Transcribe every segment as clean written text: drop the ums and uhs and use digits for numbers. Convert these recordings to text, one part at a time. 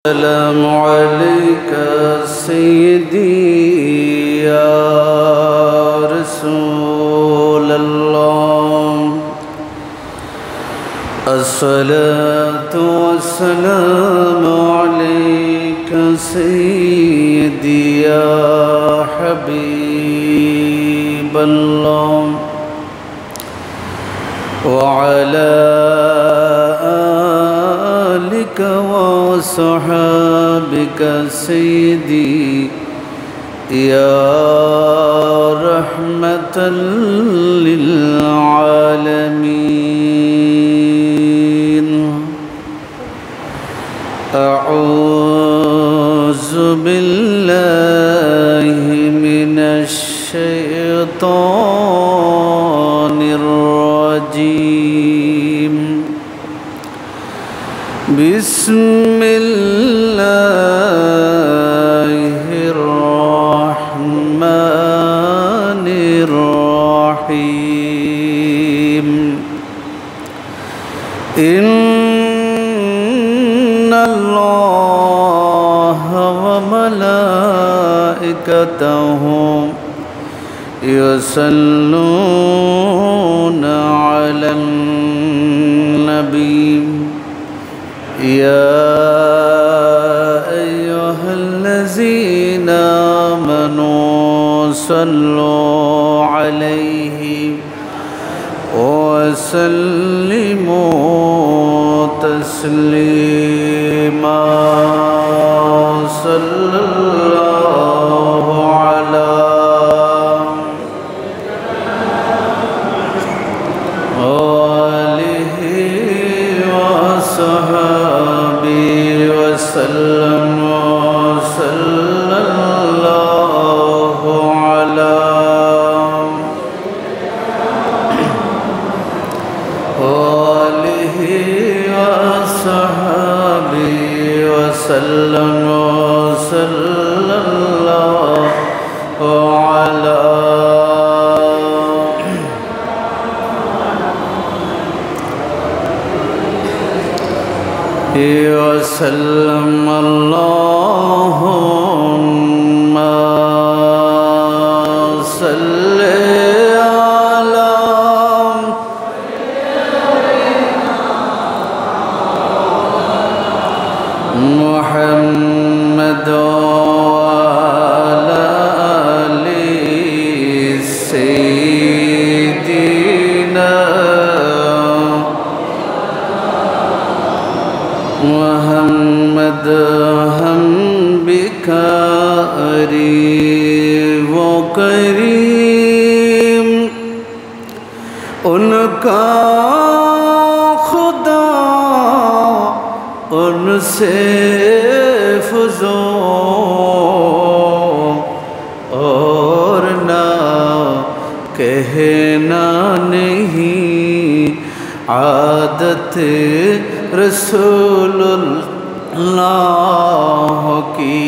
السلام عليك سيدي يا رسول الله. الصلاة والسلام عليك سيدي يا حبيب الله وعلى آلك وصحابك سيدي يا رحمة للعالمين. أعوذ بالله من الشيطان الرجيم. بسم الله الرحمن الرحيم. إن الله وملائكته يصلون على النبي يا أيها الذين آمنوا صلوا عليه وسلموا تسليما. صلى الله على آله وصحبه وسلم. صلى الله على آله وصحبه وسلم. صلى الله على وسلم. اللهم صل على محمد وعلى آل سيدنا محمد. ہم بک قریب و کریم ان کا خدا ان سے فزوں اور نہ کہنا نہیں عادت رسول اللہ کی.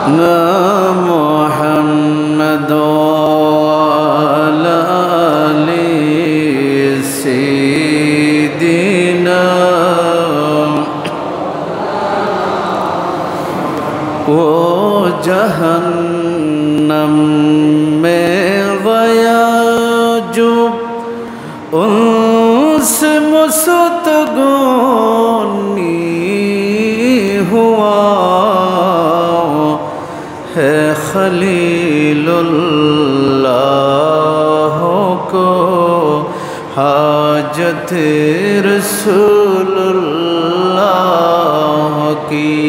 اللہم محمد وعلى آل سيدنا وہ جہنم میں گیا جو ان سے مستغنی ہوا ہے خلیل اللہ کو حاجت رسول اللہ کی.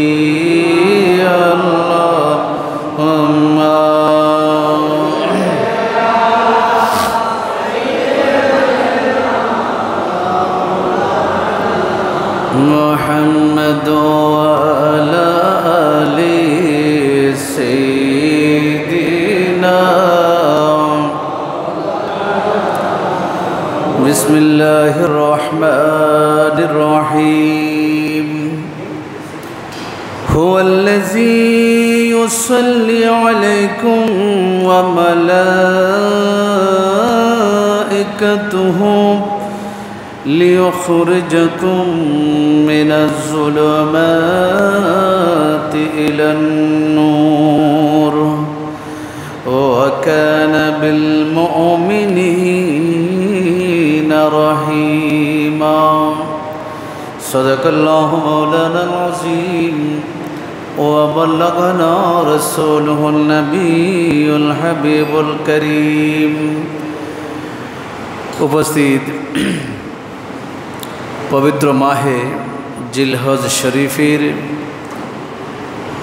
اللہم محمد وعلى آل سيدنا. بسم الله الرحمن الرحيم. هو الذي يصلي عليكم وملائكته ليخرجكم من الظلمات إلى النور وكان بالمؤمنين رحيما صدق الله مولانا العظيم وبلغنا رسوله النبي الحبيب الكريم উপস্থিত পবিত্র মাহে জিলহজ শরীফের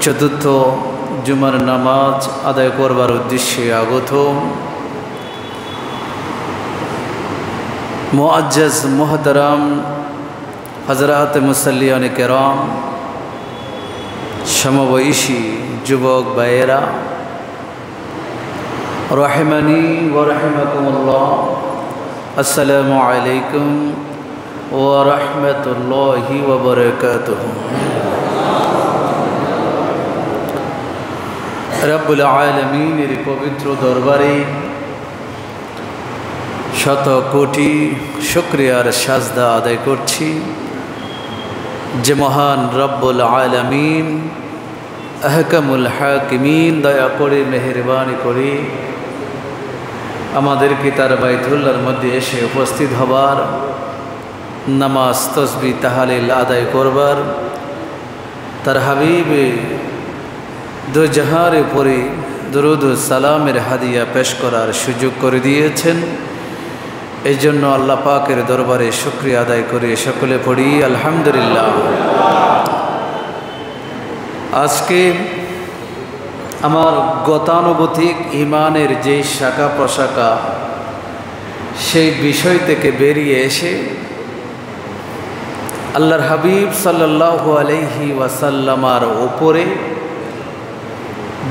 চতুর্থ জুমার নামাজ আদায় করবার উদ্দেশ্যে আগত মুআজ্জাজ মুহতারাম হযরত মুসল্লিয়ান কেরাম, সমবয়সী যুবক ভাইয়েরা, রাহিমানি ওয়া রাহিমাকুমুল্লাহ, আসসালামু আলাইকুম ওয়া রাহমাতুল্লাহি ওয়া বারাকাতুহু। রব্বুল আলামিনের পবিত্র দরবারে শত কোটি শুকরিয়ার সাজদা আদায় করছি যে মহান রব্বুল আলামিন আহকামুল হাকিমিন দয়া করে মেহেরবানি করে আমাদেরকে তার বাইতুল্লাহর মধ্যে এসে উপস্থিত হবার, নামাজ তসবিহ তাহলিল আদায় করবার, তার হাবিবে দু জাহার উপরে দরুদ ও সালামের হাদিয়া পেশ করার সুযোগ করে দিয়েছেন। এই জন্য আল্লাহ পাকের দরবারে শুকরিয়া আদায় করে সকলে পড়ি আলহামদুলিল্লাহ। আজকে আমার গতানুগতিক ইমানের যে শাখা প্রশাখা, সেই বিষয় থেকে বেরিয়ে এসে আল্লাহর হাবিব সাল্লাল্লাহু আলাইহি ওয়াসাল্লামার উপরে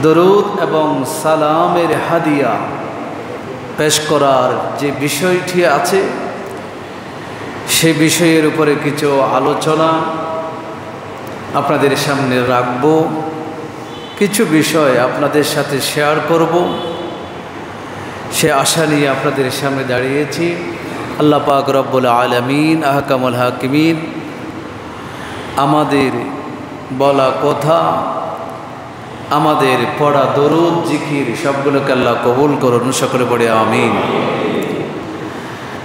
দরুদ এবং সালামের হাদিয়া পেশ করার যে বিষয়টি আছে, সে বিষয়ের উপরে কিছু আলোচনা আপনাদের সামনে রাখব, কিছু বিষয় আপনাদের সাথে শেয়ার করব, সে আশা নিয়ে আপনাদের সামনে দাঁড়িয়েছি। আল্লাহ পাক রব্বুল আলামিন আহকামুল হাকিমিন আমাদের বলা কথা, আমাদের পড়া দরুদ জিকির সবগুলোকে আল্লাহ কবুল করুন, সকলে পড়ে আমিন।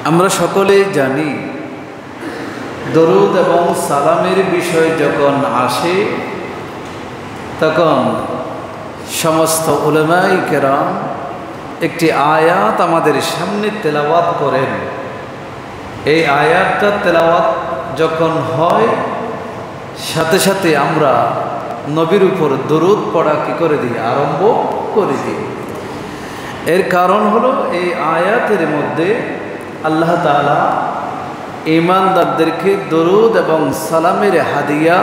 আমরা সকলে জানি দরুদ এবং সালামের বিষয় যখন আসে তখন সমস্ত উলামায়ে কেরাম একটি আয়াত আমাদের সামনে তেলাওয়াত করেন। এই আয়াতটা তেলাওয়াত যখন হয়, সাথে সাথে আমরা নবীর উপর দরুদ পড়া কি করে দিই, আরম্ভ করে দিই। এর কারণ হলো এই আয়াতের মধ্যে আল্লাহ তাআলা ঈমানদারদেরকে দরুদ এবং সালামের হাদিয়া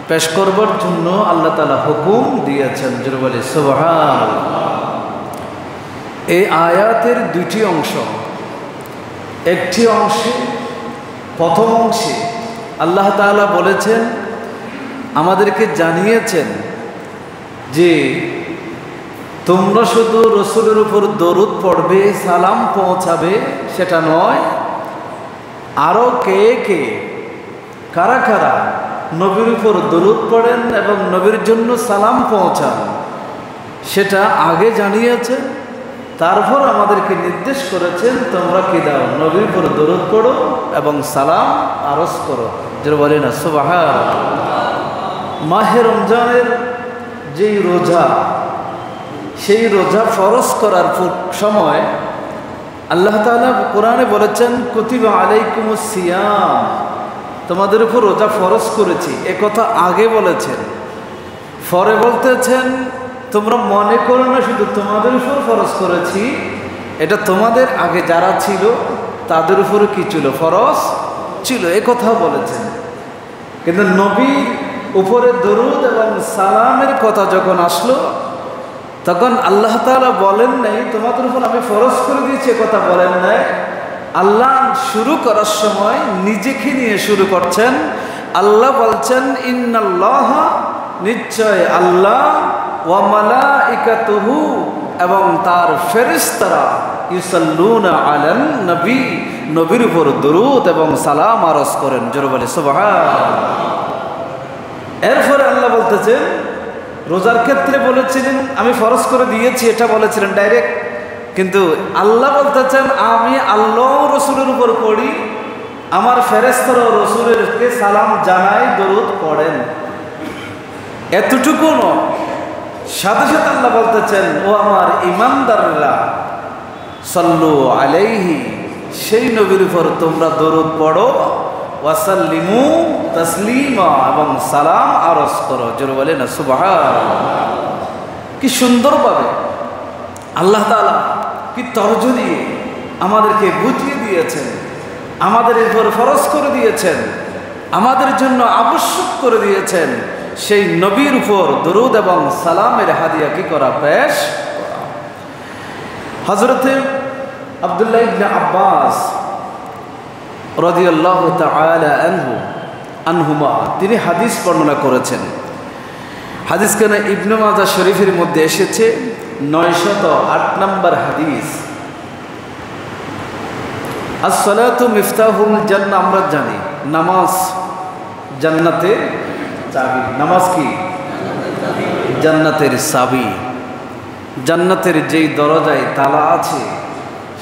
পেশ করবার জন্য আল্লাহ তাআলা হুকুম দিয়েছেন। জোরে বলে সুবহানাল্লাহ। এই আয়াতের দুটি অংশ। একটি অংশে, প্রথম অংশে আল্লাহ তাআলা বলেছেন, আমাদেরকে জানিয়েছেন যে তোমরা শুধু রসুলের উপর দরুদ পড়বে, সালাম পৌঁছাবে সেটা নয়, আরও কে কে কারা কারা নবীর উপর দরুদ পড়েন এবং নবীর জন্য সালাম পৌঁছান সেটা আগে জানিয়েছেন। তারপর আমাদেরকে নির্দেশ করেছেন তোমরা কি দাও, নবীর উপর দরুদ পড়ো এবং সালাম আরজ করো। যেটা বলে না সুবহানাল্লাহ। মাহে রমজানের যেই রোজা, সেই রোজা ফরজ করার সময় আল্লাহ তাআলা কোরআনে বলেছেন কুতিবা আলাইকুমুস সিয়াম, তোমাদের উপর রোজা ফরজ করেছি। এ কথা আগে বলেছেন, পরে বলতেছেন তোমরা মনে করো না শুধু তোমাদের উপর ফরজ করেছি, এটা তোমাদের আগে যারা ছিল তাদের উপরে কি ছিল, ফরজ ছিল, এ কথা বলেছেন। কিন্তু নবীর উপরে দরুদ এবং সালামের কথা যখন আসলো তখন আল্লাহ তাআলা বলেন নাই তোমাদের উপর আমি ফরজ করে দিয়েছি, কথা বলেন নাই। আল্লাহ শুরু করার সময় নিজেকে নিয়ে শুরু করছেন। আল্লাহ বলছেন ইন্নাল্লাহ, নিশ্চয় আল্লাহ, ওয়া মালাইকাতুহু এবং তার ফেরেশতারা ইউসাল্লুনা আলান নবী নবীর উপর দরুদ এবং সালাম আরজ করেন। জোরে বলে সুবহানাল্লাহ। এরপরে আল্লাহ বলতেছেন, রোজার ক্ষেত্রে বলেছিলেন আমি ফরজ করে দিয়েছি, এটা বলেছিলেন ডাইরেক্ট, কিন্তু আল্লাহ বলতেছেন আমি আল্লাহ রসুলের উপর পড়ি, আমার ফেরেশতারা রসুলেরকে সালাম জানাই, দরুদ পড়েন। এতটুকু নয়, সাথে সাথে আল্লাহ বলতেছেন ও আমার ঈমানদাররা সাল্লু আলাইহি, সেই নবীর উপর তোমরা দরুদ পড়ো, ওয়াসাল্লিমু তাসলিমা এবং সালাম আরজ করো। জোরে বলে না সুবহানাল্লাহ। কি সুন্দরভাবে আল্লাহ তাআলা কি তর্জ দিয়ে আমাদেরকে বুঝিয়ে দিয়েছেন, আমাদের উপর ফরজ করে দিয়েছেন, আমাদের জন্য আবশ্যক করে দিয়েছেন সেই নবীর উপর দরুদ এবং সালামের হাদিয়া কি করা, পেশ করা। হযরতে আব্দুল্লাহ ইবনে আব্বাস রাদিয়াল্লাহু তাআলা আনহুমা তিনি হাদিস বর্ণনা করেছেন। হাদিস কেন ইবনে মাজাহ শরীফের মধ্যে এসেছে 908 নম্বর হাদিস। আসসালাতু মিফতাহুল জান্নাহ, আমরা জানি নামাজ জান্নাতের চাবি। নামাজ কি? জান্নাতের চাবি। জান্নাতের যেই দরজায় তালা আছে,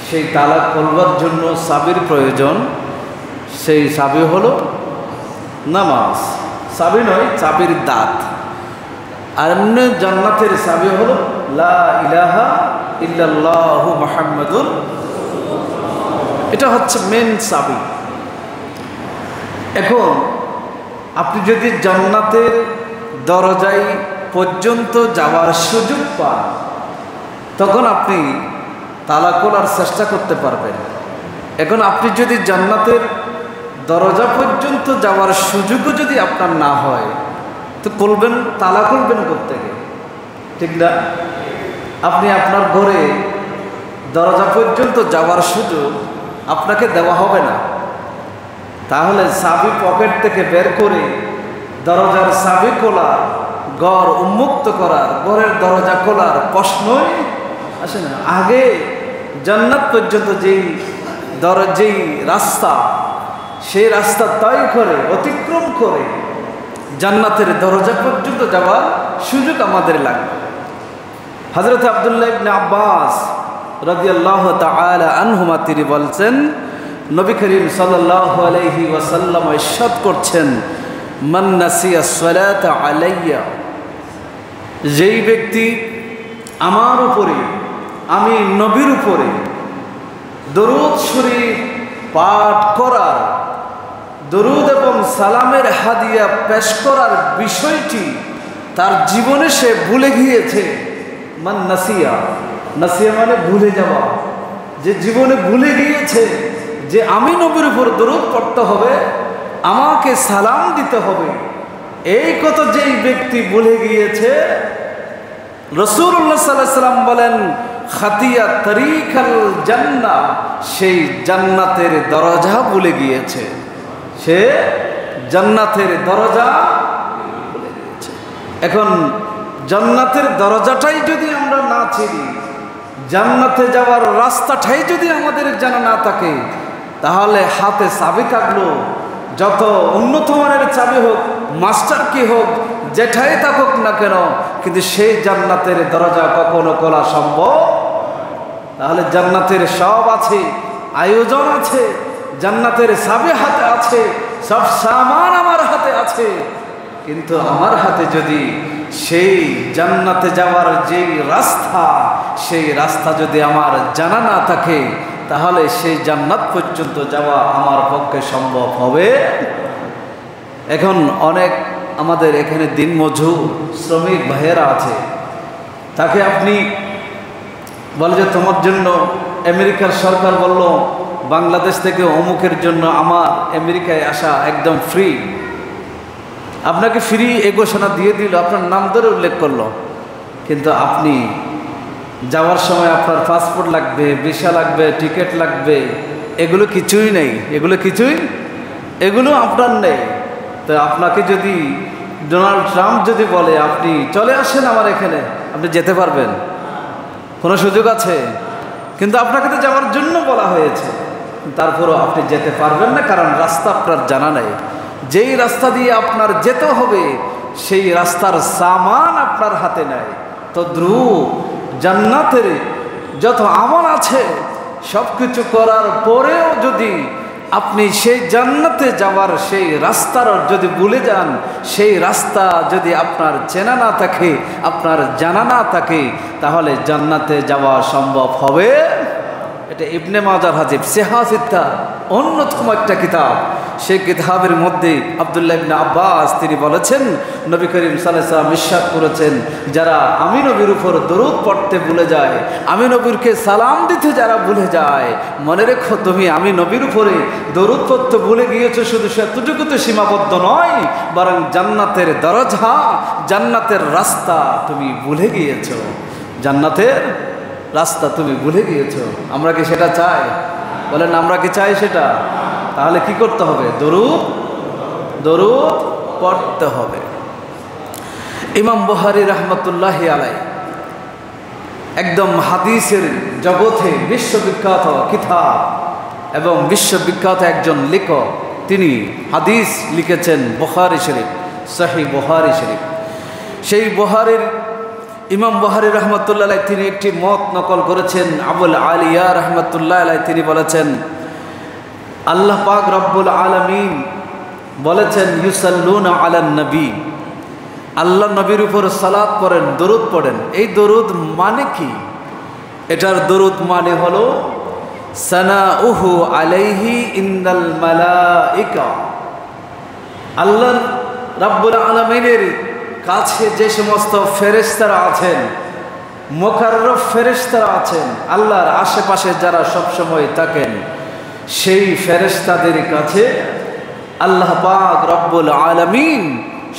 সেই তালা খুলবার জন্য চাবির প্রয়োজন। সেই চাবি হলো নামাজ। চাবি নয়, চাবির দাঁত। আর এমনি জান্নাতের চাবি হলো লা ইলাহা ইল্লাল্লাহু মুহাম্মাদুর, এটা হচ্ছে মেন চাবি। এখন আপনি যদি জান্নাতের দরজায় পর্যন্ত যাওয়ার সুযোগ পান, তখন আপনি তালা খোলার চেষ্টা করতে পারবেন। এখন আপনি যদি জান্নাতের দরজা পর্যন্ত যাওয়ার সুযোগও যদি আপনার না হয়, তো খুলবেন, তালা খুলবেন করতে গিয়ে, ঠিক না? আপনি আপনার ঘরে দরজা পর্যন্ত যাওয়ার সুযোগ আপনাকে দেওয়া হবে না, তাহলে চাবি পকেট থেকে বের করে দরজার চাবি খোলা, ঘর উন্মুক্ত করার, ঘরের দরজা খোলার প্রশ্নই আসে না। আগে জান্নাত পর্যন্ত যেই রাস্তা, সেই রাস্তা তয় করে অতিক্রম করে জান্নাতের দরজা পর্যন্ত যাওয়ার সুযোগ আমাদের লাগবে। হযরত আব্দুল্লাহ ইবনে আব্বাস রাদিয়াল্লাহু তাআলা আনহুমা তিনি বলছেন, নবী করিম সাল্লাল্লাহু আলাইহি ওয়াসাল্লাম ইরশাদ করছেন, মান নাসিয়া সালাতা আলাইয়া, যেই ব্যক্তি আমার উপরে, আমি নবীর উপরে দরুদ শরীফ পাঠ করার, দরুদ এবং সালামের হাদিয়া পেশ করার বিষয়টি তার জীবনে সে ভুলে গিয়েছে। মান নাসিয়া, নাসিয়া মানে ভুলে যাওয়া, যে জীবনে ভুলে গিয়েছে যে আমি নবীর উপর দরুদ পড়তে হবে, আমাকে সালাম দিতে হবে, এই কথা যেই ব্যক্তি ভুলে গিয়েছে, রাসূলুল্লাহ সাল্লাল্লাহু আলাইহি ওয়াসাল্লাম বলেন খাতিয়া তরিকাল জান্নাহ, সেই জান্নাতের দরজা ভুলে গিয়েছে। সে জান্নাতের দরজা ভুলে গিয়েছে। এখন জান্নাতের দরজাটাই যদি আমরা না চিনি, জান্নাতে যাওয়ার রাস্তাটাই যদি আমাদের জানা না থাকে, তাহলে হাতে চাবি থাকলো, যত উন্নত মানের চাবি হোক, মাস্টার কি হোক, যেটাই থাকুক না কেন, কিন্তু সেই জান্নাতের দরজা কখনো খোলা সম্ভব। তাহলে জান্নাতের সব আছে, আয়োজন আছে, জান্নাতের চাবি হাতে আছে, সব সামান আমার হাতে আছে, কিন্তু আমার হাতে যদি সেই জান্নাতে যাওয়ার যেই রাস্তা, সেই রাস্তা যদি আমার জানা না থাকে, তাহলে সেই জান্নাত পর্যন্ত যাওয়া আমার পক্ষে সম্ভব হবে। এখন অনেক আমাদের এখানে দিনমজুর শ্রমিক ভাইয়েরা আছে, তাকে আপনি বলে যে তোমার জন্য আমেরিকার সরকার বলল বাংলাদেশ থেকে অমুকের জন্য আমার আমেরিকায় আসা একদম ফ্রি, আপনাকে ফ্রি এ ঘোষণা দিয়ে দিল, আপনার নাম ধরে উল্লেখ করলো, কিন্তু আপনি যাওয়ার সময় আপনার পাসপোর্ট লাগবে, ভিসা লাগবে, টিকিট লাগবে, এগুলো কিছুই নেই, এগুলো আপনার নেই। তো আপনাকে যদি ডোনাল্ড ট্রাম্প যদি বলে আপনি চলে আসেন আমার এখানে, আপনি যেতে পারবেন? কোনো সুযোগ আছে? কিন্তু আপনাকে তো যাওয়ার জন্য বলা হয়েছে, তারপরও আপনি যেতে পারবেন না, কারণ রাস্তা আপনার জানা নেই। যেই রাস্তা দিয়ে আপনার যেতে হবে সেই রাস্তার সামান আপনার হাতে নেই। তো দ্রুত জান্নাতের যত আমল আছে সব কিছু করার পরেও যদি আপনি সেই জান্নাতে যাওয়ার সেই রাস্তার যদি ভুলে যান, সেই রাস্তা যদি আপনার চেনা না থাকে, আপনার জানা না থাকে, তাহলে জান্নাতে যাওয়া সম্ভব হবে? এটা ইবনে মাজার হাদিস সিহাসিত্তা অন্যতম একটা কিতাব। সেই কিতাবের মধ্যে আব্দুল্লাহ ইবনে আব্বাস তিনি বলেছেন, নবী করিম সাল্লাল্লাহু আলাইহি ওয়াসাল্লাম ইরশাদ করেছেন, যারা আমি নবীর উপর দরুদ পড়তে ভুলে যায়, আমি নবীকে সালাম দিতে যারা ভুলে যায়, মনে রেখো তুমি আমি নবীর উপরে দরুদ পড়তে ভুলে গিয়েছো, শুধু সেটুকু তো সীমাবদ্ধ নয়, বরং জান্নাতের দরজা, জান্নাতের রাস্তা তুমি ভুলে গিয়েছো। জান্নাতের রাস্তা তুমি ভুলে গিয়েছো। আমরা কি সেটা চাই? বলেন আমরা কি চাই সেটা? তাহলে কি করতে হবে? দরুদ পড়তে হবে। ইমাম বুখারী রাহমাতুল্লাহি আলাইহি একদম হাদিসের জগতে বিশ্ববিখ্যাত কিতাব এবং বিশ্ববিখ্যাত একজন লেখক, তিনি হাদিস লিখেছেন বুখারী শরীফ, সহিহ বুখারী শরীফ। সেই বুখারীর ইমাম বুখারী রাহমাতুল্লাহ আলাইহি তিনি একটি মত নকল করেছেন। আবুল আলিয়া রাহমাতুল্লাহ আলাইহি তিনি বলেছেন, আল্লাহ পাক রব্বুল আলামিন বলেছেন ইউসাল্লুনা আলান নবী, আল্লাহ নবীর উপর সালাত পড়েন, দরুদ পড়েন। এই দরুদ মানে কি? এটার দরুদ মানে হলো সানাউহু আলাইহি ইন্দাল মালাইকা, আল্লাহ রব্বুল আলামিনের কাছে যে সমস্ত ফেরেশতারা আছেন, মুকাররব ফেরেশতারা আছেন, আল্লাহর আশেপাশে যারা সবসময় থাকেন, সেই ফেরেশতাদের কাছে আল্লাহ পাক রব্বুল আলামিন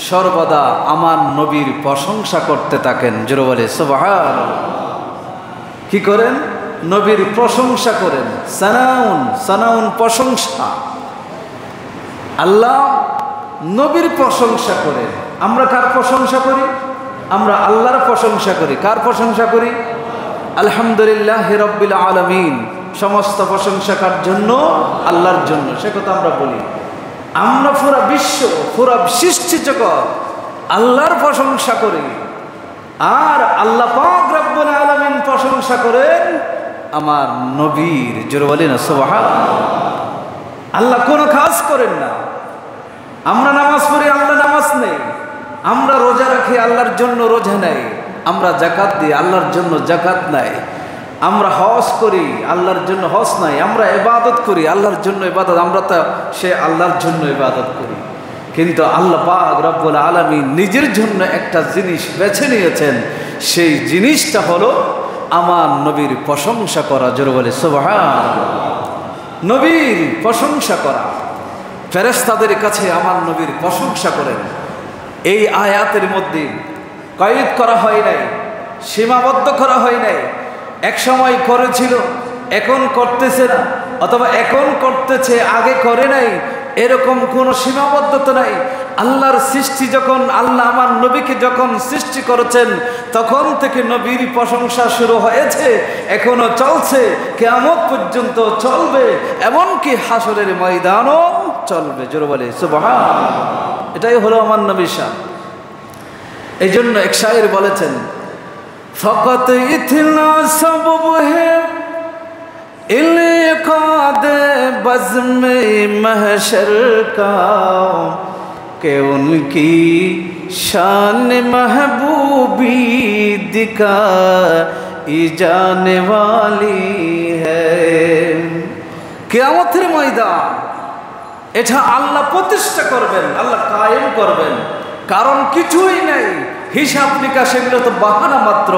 সর্বদা আমার নবীর প্রশংসা করতে থাকেন। জোরে বলে সুবহানাল্লাহ। কি করেন? নবীর প্রশংসা করেন। সানাউন প্রশংসা। আল্লাহ নবীর প্রশংসা করেন। আমরা কার প্রশংসা করি? আমরা আল্লাহর প্রশংসা করি। কার প্রশংসা করি? আলহামদুলিল্লাহি রাব্বিল আলামিন। সমস্ত প্রশংসা কার জন্য? আল্লাহর জন্য। সে কথা আমরা বলি। আমরা পুরা বিশ্ব, পুরা সৃষ্টি জগৎ আল্লাহর প্রশংসা করি, আর আল্লাহ পাক রব্বুল আলামিন প্রশংসা করেন আমার নবীর। জোরে বলি না সুবহানাল্লাহ। আল্লাহ কোনো কাজ করেন না। আমরা নামাজ পড়ি, আল্লাহ নামাজ নেই। আমরা রোজা রাখি, আল্লাহর জন্য রোজা নেই। আমরা যাকাত দিই, আল্লাহর জন্য যাকাত নাই। আমরা হজ করি, আল্লাহর জন্য হজ নাই। আমরা ইবাদত করি, আল্লাহর জন্য ইবাদত, আমরা তো সে আল্লাহর জন্য ইবাদত করি। কিন্তু আল্লাহ পাক রব্বুল আলামিন নিজের জন্য একটা জিনিস বেছে নিয়েছেন, সেই জিনিসটা হলো আমার নবীর প্রশংসা করা। জোরে বলে সুবহানাল্লাহ। নবীর প্রশংসা করা। ফেরেশতাদের কাছে আমার নবীর প্রশংসা করেন। এই আয়াতের মধ্যে কয়েদ করা হয় নাই, সীমাবদ্ধ করা হয় নাই। এক সময় করেছিল, এখন করতেছে না, অথবা এখন করতেছে, আগে করে নাই, এরকম কোনো সীমাবদ্ধতা নাই। আল্লাহর সৃষ্টি যখন, আল্লাহ আমার নবীকে যখন সৃষ্টি করেছেন, তখন থেকে নবীর প্রশংসা শুরু হয়েছে, এখনো চলছে, কিয়ামত পর্যন্ত চলবে, এমনকি হাসরের ময়দানও চলবে। জোরে বলে সুবহানাল্লাহ। এটাই হলো আমার নবীর শান। এই জন্য এক শায়ের বলেছেন, ফকত ইতনা সবব হে ইলকাদ বज़्म महशर का कि उनकी शान महबूबी दिखाई जाने वाली है। কিয়ামতের ময়দান এটা আল্লাহ প্রতিষ্ঠা করবেন, আল্লাহ কায়েম করবেন। কারণ কিছুই নাই, হিসাব নিকাশ এগুলো তো বাহানা মাত্র।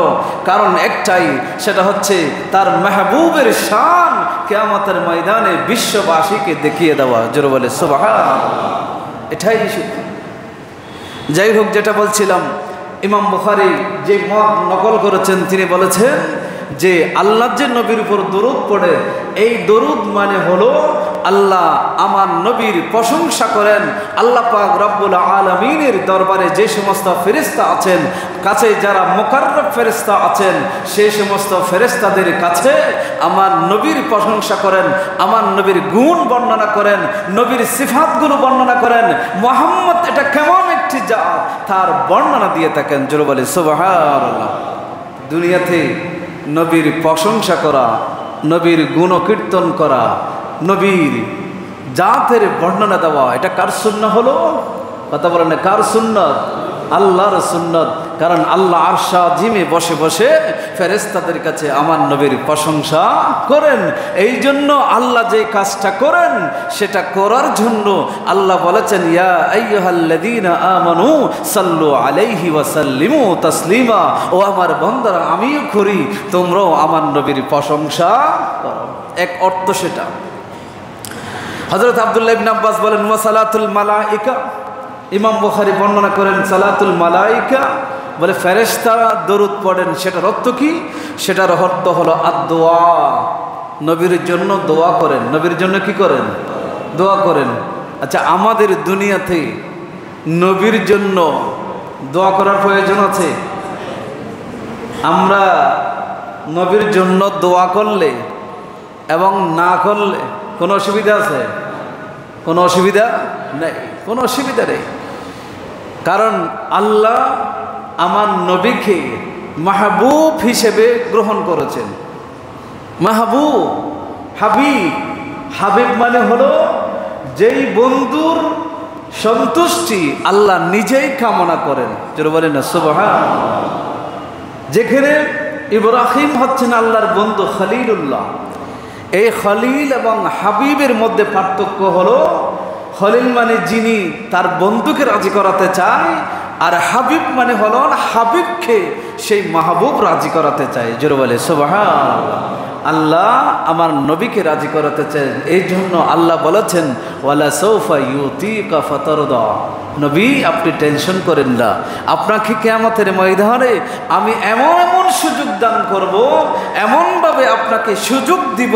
কারণ একটাই, সেটা হচ্ছে তার মেহবুবের শান কিয়ামতের ময়দানে বিশ্ববাসীকে দেখিয়ে দেওয়া। জোরে বলে সুবহানাল্লাহ। এটাই শুধু। যাই হোক, যেটা বলছিলাম, ইমাম বুখারী যে মত নকল করেছেন, তিনি বলেছেন যে আল্লাহ যে নবীর উপর দরুদ পড়ে, এই দরুদ মানে হলো আল্লাহ আমার নবীর প্রশংসা করেন। আল্লাহ পাক রব্বুল আলামিনের দরবারে যে সমস্ত ফেরেশতা আছেন, কাছে যারা মুকাররব ফেরেশতা আছেন, সেই সমস্ত ফেরেশতাদের কাছে আমার নবীর প্রশংসা করেন, আমার নবীর গুণ বর্ণনা করেন, নবীর সিফাতগুলো বর্ণনা করেন। মুহাম্মদ এটা কেমন একটি জাত তার বর্ণনা দিয়ে থাকেন। জোরে বলে সুবহানাল্লাহ। দুনিয়াতে নবীর প্রশংসা করা, নবীর গুণকীর্তন করা, নবীর জাতের বর্ণনা দেওয়া, এটা কার সুন্নাহ হলো? কথা বলেন না, কার সুন্নত? আল্লাহর সুন্নত। কারণ আল্লাহ আরশে আজিমে বসে বসে ফেরেশতাদের কাছে আমার নবীর প্রশংসা করেন। এই জন্য আল্লাহ যে কাজটা করেন সেটা করার জন্য আল্লাহ বলেছেন, ইয়া আইয়ুহাল্লাযীনা আমানু সাল্লু আলাইহি ওয়া সাল্লিমু তাসলিমা। ও আমার বান্দারা, আমিও করি, তোমরাও আমার নবীর প্রশংসা করো। এক অর্থ সেটা। হযরত আব্দুল্লাহ ইবনে আব্বাস বলেন, ওয়া সালাতুল মালাইকা, ইমাম বুখারী বর্ণনা করেন সালাতুল মালাইকা বলে ফেরেশতারা দরুদ পড়েন। সেটার অর্থ কি? সেটার অর্থ হলো আদ-দোয়া, নবীর জন্য দোয়া করেন। নবীর জন্য কি করেন? দোয়া করেন। আচ্ছা, আমাদের দুনিয়াতে নবীর জন্য দোয়া করার প্রয়োজন আছে? আমরা নবীর জন্য দোয়া করলে এবং না করলে কোনো অসুবিধা আছে? কোনো অসুবিধা নেই, কোনো অসুবিধা নেই। কারণ আল্লাহ আমার নবীকে মাহবুব হিসেবে গ্রহণ করেছেন। মাহবুব, হাবিব। হাবিব মানে হলো যেই বন্ধুর সন্তুষ্টি আল্লাহ নিজেই কামনা করেন। যেটা বলেন না সুবহানাল্লাহ। যেখানে ইব্রাহিম হচ্ছেন আল্লাহর বন্ধু খলিলুল্লাহ, এই খলিল এবং হাবিবের মধ্যে পার্থক্য হলো, খলিল মানে যিনি তার বন্ধুকে রাজি করাতে চায়, আর হাবিব মানে হলো হাবিবকে সেই মাহবুব রাজি করাতে চায়। জোরে বলে সুবহানাল্লাহ। আল্লাহ আমার নবীকে রাজি করাতে চায়। এই জন্য আল্লাহ বলেছেন, ওয়ালা সাউফা ইউতিকা ফাতারদা। নবী, আপনি টেনশন করেন না, আপনাকে কিয়ামতের ময়দানে আমি এমন এমন সুযোগ দান করব, এমনভাবে আপনাকে সুযোগ দিব,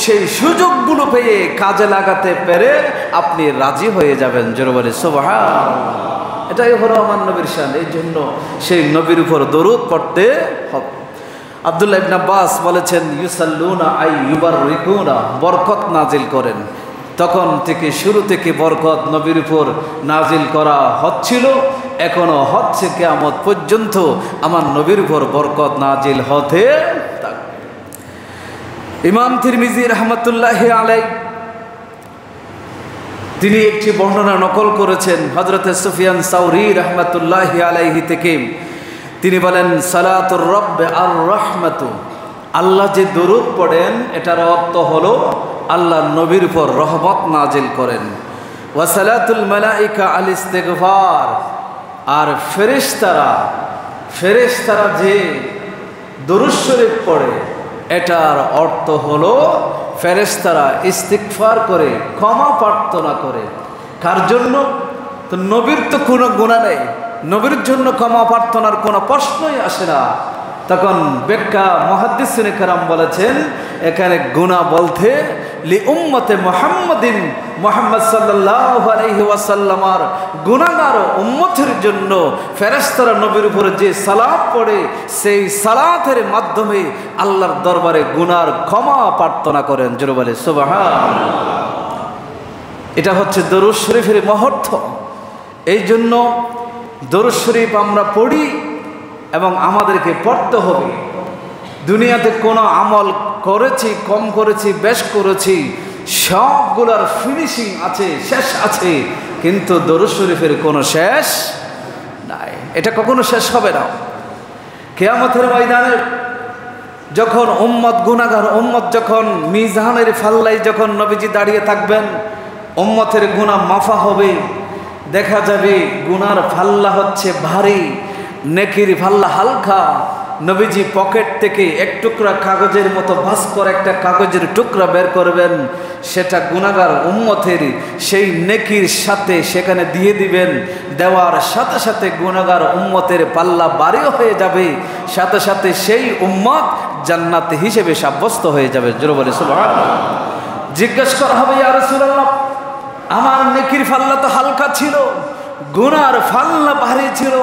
সেই সুযোগগুলো পেয়ে কাজে লাগাতে পেরে আপনি রাজি হয়ে যাবেন। জোরে বলে সুবহানাল্লাহ। এটাই হলো আমার নবীর শান। এই জন্য সেই নবীর উপর দরুদ পড়তে হবে। আব্দুল্লাহ ইবনে আব্বাস বলেছেন, ইউসাল্লুনা আই ইউবাররিকুনা, বরকত নাজিল করেন। তখন থেকে শুরু থেকে বরকত নবীর উপর নাজিল করা হচ্ছিল, এখনো হচ্ছে, কিয়ামত পর্যন্ত আমার নবীর উপর বরকত নাজিল হতে থাকবে। ইমাম তিরমিজি রাহমাতুল্লাহি আলাইহি তিনি একটি বর্ণনা নকল করেছেন হযরত সুফিয়ান সাউরি রাহমাতুল্লাহি আলাইহি থেকে। তিনি বলেন, সালাতুর রব্ব আর রাহমাতু, আল্লাহ যে দরুদ পড়েন এটার অর্থ হলো আল্লাহ নবীর উপর রহমত নাজিল করেন। ওয়া সালাতুল মালাইকা আল ইস্তিগফার, আর ফেরেশতারা যে দরুদ শরীফ পড়ে এটার অর্থ হলো ফেরেশতারা ইস্তিগফার করে, ক্ষমা প্রার্থনা করে। কার জন্য? তো নবীর তো কোনো গুনাহ নেই, নবীর জন্য ক্ষমা প্রার্থনার কোনো প্রশ্নই আসে না। তখন ব্যাখ্যা মুহাদ্দিসিনে কেরাম বলেছেন, এখানে গুনাহ বলতে লি উম্মতে মুহাম্মাদিন, মুহাম্মদ সাল্লাল্লাহু আলাইহি ওয়াসাল্লামার গুনাহগার উম্মতের জন্য ফেরেশতারা নবীর উপরে যে সালাত পড়ে, সেই সালাতের মাধ্যমে আল্লাহর দরবারে গুনার ক্ষমা প্রার্থনা করেন। জোরে বলে সুবহানাল্লাহ। এটা হচ্ছে দরুদ শরীফের মহত্ব। এই জন্য দরুদ শরীফ আমরা পড়ি এবং আমাদেরকে পড়তে হবে। দুনিয়াতে কোনো আমল করেছি, কম করেছি, বেশ করেছি, সবগুলোর ফিনিশিং আছে, শেষ আছে, কিন্তু দরুদ শরীফের কোনো শেষ নাই। এটা কখনো শেষ হবে না। কিয়ামতের ময়দানে যখন উম্মত, গুনাহগার উম্মত যখন মিজানের ফাল্লায় যখন নবীজি দাঁড়িয়ে থাকবেন, উম্মতের গুনাহ মাফা হবে। দেখা যাবে গুনার ফাল্লা হচ্ছে ভারী, নেকির ফাল্লা হালকা। নবীজি পকেট থেকে এক টুকরা কাগজের মতো ভাস্কর একটা কাগজের টুকরা বের করবেন, সেটা গুনাহগার উম্মতের সেই নেকির সাথে সেখানে দিয়ে দিবেন। দেওয়ার সাথে সাথে গুনাহগার উম্মতের পাল্লা ভারী হয়ে যাবে, সাথে সাথে সেই উম্মত জান্নাত হিসেবে সাব্যস্ত হয়ে যাবে। জোরে বলে সুবহানাল্লাহ। জিজ্ঞেস করা হবে, ইয়া রাসূলুল্লাহ, আমার নেকির পাল্লা তো হালকা ছিল, গুনার পাল্লা ভারী ছিল,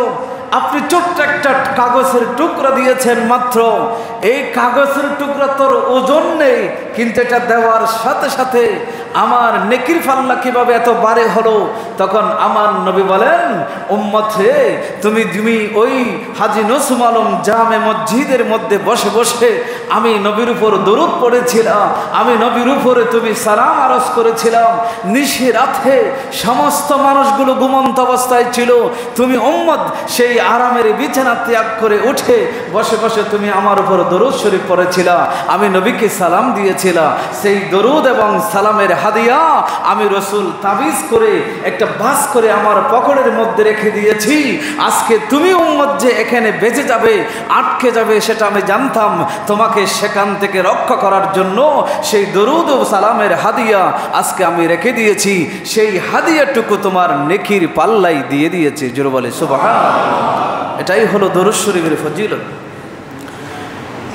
আপনি ছোট্ট একটা কাগজের টুকরা দিয়েছেন মাত্র, এই কাগজের টুকরা তোর ওজন নেই, কিন্তু এটা দেওয়ার সাথে সাথে আমার নেকির পাল্লা কিভাবে এত বাড়ে হলো? তখন আমার নবী বলেন, উম্মত রে, তুমি ওই হাজী নজরুল আলম জামে মসজিদের মধ্যে বসে বসে আমি নবীর উপর দরুদ পড়েছিলাম, আমি নবীর উপরে তুমি সালাম আরজ করেছিলাম, নিশি রাতে সমস্ত মানুষগুলো ঘুমন্ত অবস্থায় ছিল, তুমি উম্মত সেই আরামের বিছানা ত্যাগ করে উঠে বসে বসে তুমি আমার উপর দরুদ শরীফ পড়েছিলা, আমি নবীকে সালাম দিয়েছিলাম, সেই দরুদ এবং সালামের হাদিয়া আমি রসুল তাবিজ করে একটা বাস করে আমার পকেটের মধ্যে রেখে দিয়েছি। আজকে তুমি উম্মত যে এখানে বেঁচে যাবে, আটকে যাবে, সেটা আমি জানতাম, তোমাকে সেখান থেকে রক্ষা করার জন্য সেই দরুদ ও সালামের হাদিয়া আজকে আমি রেখে দিয়েছি, সেই হাদিয়াটুকু তোমার নেকির পাল্লাই দিয়ে দিয়েছি। জোরে বলে সুবহানাল্লাহ। এটাই হলো দরুদ শরীফের ফজিলত।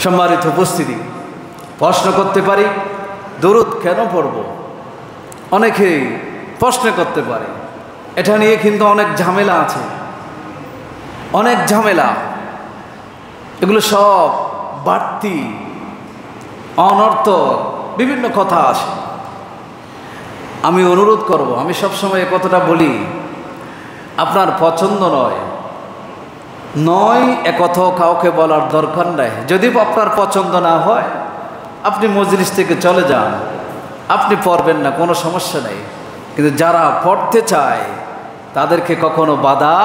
সম্মানিত উপস্থিতি, প্রশ্ন করতে পারি, দরুদ কেন পড়ব? অনেকেই প্রশ্ন করতে পারে, এটা নিয়ে কিন্তু অনেক ঝামেলা আছে, অনেক ঝামেলা, এগুলো সব বাড়তি অনর্থক বিভিন্ন কথা আসে। আমি অনুরোধ করব, আমি সবসময় এ কথাটা বলি, আপনার পছন্দ নয় এ কথা কাউকে বলার দরকার নাই। যদি আপনার পছন্দ না হয়, আপনি মজলিস থেকে চলে যান, আপনি পড়বেন না, কোনো সমস্যা নেই। কিন্তু যারা পড়তে চায় তাদেরকে কখনো বাধা,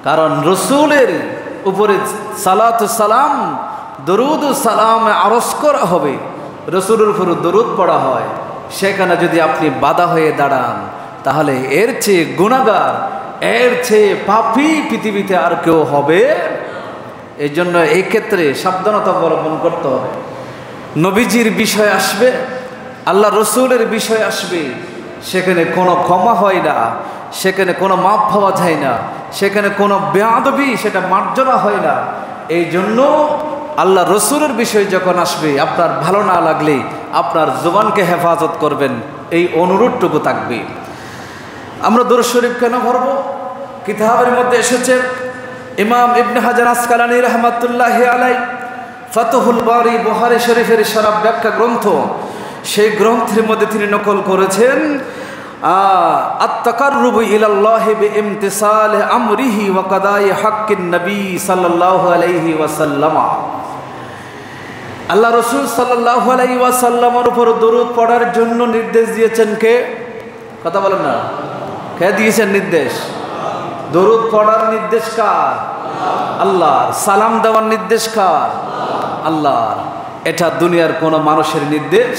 কারণ রসুলের উপরে সালাতু সালাম, দরুদ সালাম আরজ করা হবে, রসুলের উপরে দরুদ পড়া হয়, সেখানে যদি আপনি বাধা হয়ে দাঁড়ান, তাহলে এর চেয়ে গুনাহগার, এর চেয়ে পাপী পৃথিবীতে আর কেউ হবে। এই জন্য এই ক্ষেত্রে সাবধানতা অবলম্বন করতে হবে। নবীজির বিষয় আসবে, আল্লাহ রসুলের বিষয় আসবে, সেখানে কোনো ক্ষমা হয় না, সেখানে কোনো মাপ পাওয়া যায় না, সেখানে কোনো বেয়াদবি, সেটা মার্জনা হয় না। এই জন্য আল্লাহ রসুলের বিষয় যখন আসবে, আপনার ভালো না লাগলে আপনার জবানকে হেফাজত করবেন, এই অনুরোধটুকু থাকবে। আমরা দরুদ শরীফ কেন পড়ব? কিতাবের মধ্যে এসেছে, ইমাম ইবনে হাজার আসকালানী রাহমাতুল্লাহি আলাইহি ফাতহুল বারি, বুখারী শরীফের শরহ ব্যাখ্যা গ্রন্থ, সেই গ্রন্থের মধ্যে তিনি নকল করেছেন, আত-তাকাররুবু ইলাল্লাহি বিইমতিসালি আমরিহি ওয়া কাদাই হাক্কিন নবী সাল্লাল্লাহু আলাইহি ওয়াসাল্লাম। আল্লাহ রাসূল সাল্লাল্লাহু আলাইহি ওয়াসাল্লামের উপর দরুদ পড়ার জন্য নির্দেশ দিয়েছেন কে? কথা বলেন না, কে দিয়েছেন নির্দেশ? দরুদ পড়ার নির্দেশ কার? আল্লাহর। সালাম দেওয়ার নির্দেশ কার? আল্লাহর। এটা দুনিয়ার কোনো মানুষের নির্দেশ,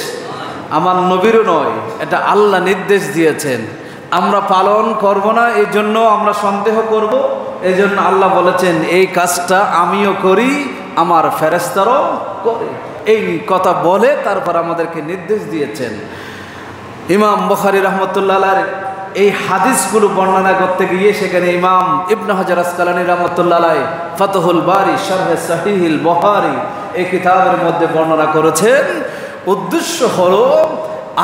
আমার নবীরও নয়, এটা আল্লাহ নির্দেশ দিয়েছেন। আমরা পালন করব না, এই জন্য আমরা সন্দেহ করব, এই জন্য আল্লাহ বলেছেন এই কাজটা আমিও করি, আমার ফেরেশতারাও করে। এই কথা বলে তারপর আমাদেরকে নির্দেশ দিয়েছেন। ইমাম বুখারী রাহমাতুল্লাহ আলাইহি এই হাদিসগুলো বর্ণনা করতে গিয়ে সেখানে ইমাম ইবনে হাজার আসকালানী রাহমাতুল্লাহ আলাইহি ফাতহুল বারি শরহে সহিহুল বুখারী এই কিতাবের মধ্যে বর্ণনা করেছেন, উদ্দেশ্য হলো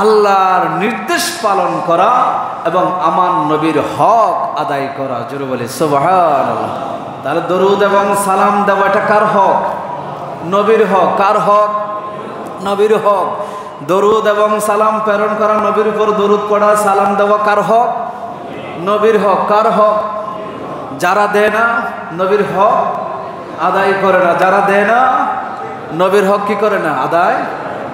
আল্লাহর নির্দেশ পালন করা এবং আমার নবীর হক আদায় করা। জোরে বলে সুবহানাল্লাহ। তাহলে দরুদ এবং সালাম দেওয়া এটা কার হক? নবীর হক। কার হক? নবীর হক। দরুদ এবং সালাম প্রেরণ করা, নবীর উপর দরুদ পড়া, সালাম দেওয়া কার হক? নবীর হক। কার হক? যারা দেয় না নবীর হক আদায় করে না, যারা দেয় না নবীর হক কি করে না? আদায়